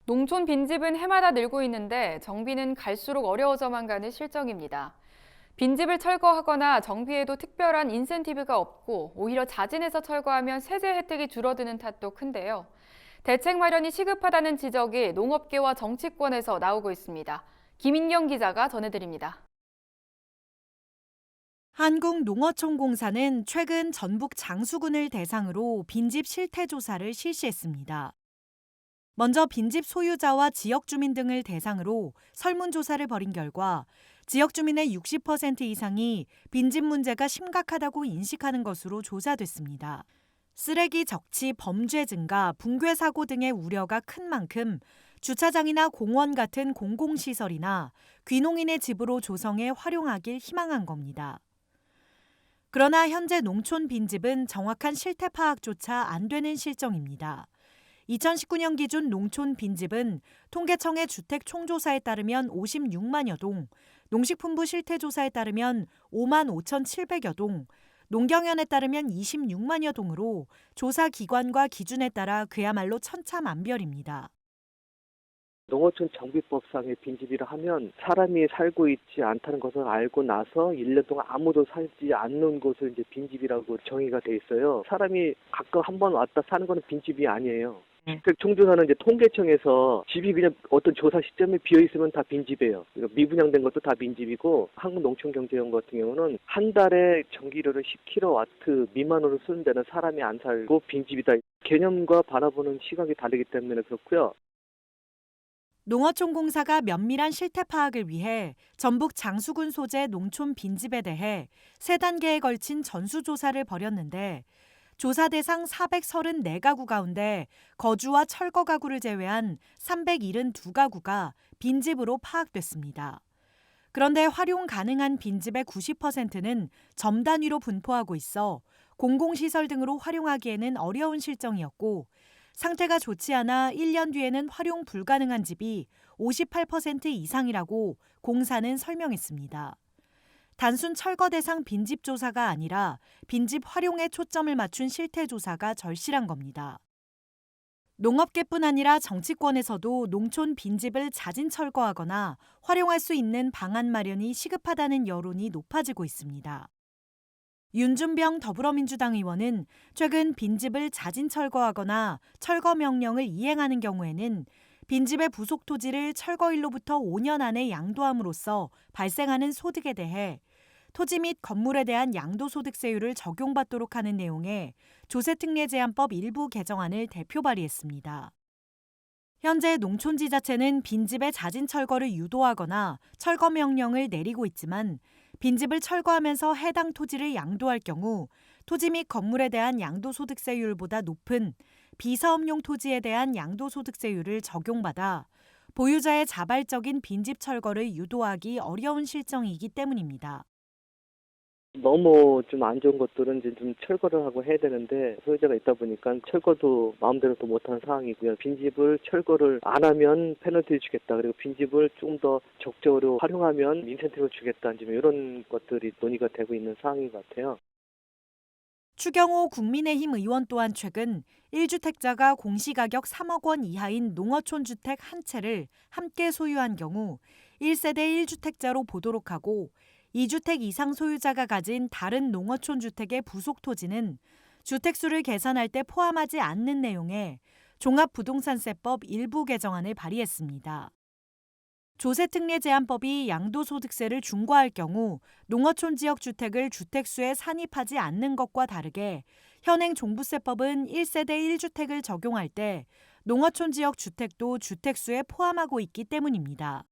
농촌 빈집은 해마다 늘고 있는데 정비는 갈수록 어려워져만 가는 실정입니다. 빈집을 철거하거나 정비에도 특별한 인센티브가 없고 오히려 자진해서 철거하면 세제 혜택이 줄어드는 탓도 큰데요. 대책 마련이 시급하다는 지적이 농업계와 정치권에서 나오고 있습니다. 김인경 기자가 전해드립니다. 한국농어촌공사는 최근 전북 장수군을 대상으로 빈집 실태 조사를 실시했습니다. 먼저 빈집 소유자와 지역 주민 등을 대상으로 설문조사를 벌인 결과 지역 주민의 60% 이상이 빈집 문제가 심각하다고 인식하는 것으로 조사됐습니다. 쓰레기 적치, 범죄 증가, 붕괴 사고 등의 우려가 큰 만큼 주차장이나 공원 같은 공공시설이나 귀농인의 집으로 조성해 활용하길 희망한 겁니다. 그러나 현재 농촌 빈집은 정확한 실태 파악조차 안 되는 실정입니다. 2019년 기준 농촌 빈집은 통계청의 주택 총조사에 따르면 56만여 동, 농식품부 실태조사에 따르면 5만 5,700여 동, 농경연에 따르면 26만여 동으로 조사 기관과 기준에 따라 그야말로 천차만별입니다. 농어촌 정비법상의 빈집이라 하면 사람이 살고 있지 않다는 것을 알고 나서 1년 동안 아무도 살지 않는 곳을 이제 빈집이라고 정의가 돼 있어요. 사람이 가끔 한 번 왔다 사는 거는 빈집이 아니에요. 주택 총조사는 이제 통계청에서 집이 그냥 어떤 조사 시점에 비어 있으면 다 빈집이에요. 미분양된 것도 다 빈집이고 한국농촌경제원 같은 경우는 한 달에 전기료를 10kW 미만으로 쓰는 데는 사람이 안 살고 빈집이다. 개념과 바라보는 시각이 다르기 때문에 그렇고요. 농어촌공사가 면밀한 실태 파악을 위해 전북 장수군 소재 농촌 빈집에 대해 3단계에 걸친 전수조사를 벌였는데 조사 대상 434가구 가운데 거주와 철거 가구를 제외한 372가구가 빈집으로 파악됐습니다. 그런데 활용 가능한 빈집의 90%는 점 단위로 분포하고 있어 공공시설 등으로 활용하기에는 어려운 실정이었고 상태가 좋지 않아 1년 뒤에는 활용 불가능한 집이 58% 이상이라고 공사는 설명했습니다. 단순 철거 대상 빈집 조사가 아니라 빈집 활용에 초점을 맞춘 실태 조사가 절실한 겁니다. 농업계뿐 아니라 정치권에서도 농촌 빈집을 자진 철거하거나 활용할 수 있는 방안 마련이 시급하다는 여론이 높아지고 있습니다. 윤준병 더불어민주당 의원은 최근 빈집을 자진 철거하거나 철거 명령을 이행하는 경우에는 빈집의 부속 토지를 철거일로부터 5년 안에 양도함으로써 발생하는 소득에 대해 토지 및 건물에 대한 양도소득세율을 적용받도록 하는 내용의 조세특례제한법 일부 개정안을 대표 발의했습니다. 현재 농촌지자체는 빈집의 자진 철거를 유도하거나 철거 명령을 내리고 있지만 빈집을 철거하면서 해당 토지를 양도할 경우 토지 및 건물에 대한 양도소득세율보다 높은 비사업용 토지에 대한 양도소득세율을 적용받아 보유자의 자발적인 빈집 철거를 유도하기 어려운 실정이기 때문입니다. 너무 좀 안 좋은 것들은 이제 좀 철거를 하고 해야 되는데 소유자가 있다 보니까 철거도 마음대로 또 못하는 상황이고요. 빈집을 철거를 안 하면 페널티를 주겠다. 그리고 빈집을 좀 더 적극적으로 활용하면 인센티브를 주겠다. 지금 이런 것들이 논의가 되고 있는 상황인 것 같아요. 추경호 국민의힘 의원 또한 최근 1주택자가 공시가격 3억 원 이하인 농어촌 주택 한 채를 함께 소유한 경우 1세대 1주택자로 보도록 하고 2주택 이상 소유자가 가진 다른 농어촌 주택의 부속 토지는 주택수를 계산할 때 포함하지 않는 내용의 종합부동산세법 일부 개정안을 발의했습니다. 조세특례제한법이 양도소득세를 중과할 경우 농어촌 지역 주택을 주택수에 산입하지 않는 것과 다르게 현행 종부세법은 1세대 1주택을 적용할 때 농어촌 지역 주택도 주택수에 포함하고 있기 때문입니다.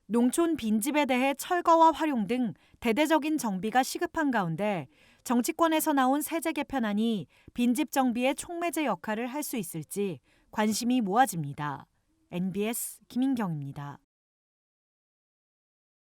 농촌 빈집에 대해 철거와 활용 등 대대적인 정비가 시급한 가운데 정치권에서 나온 세제 개편안이 빈집 정비의 촉매제 역할을 할 수 있을지 관심이 모아집니다. NBS 김인경입니다.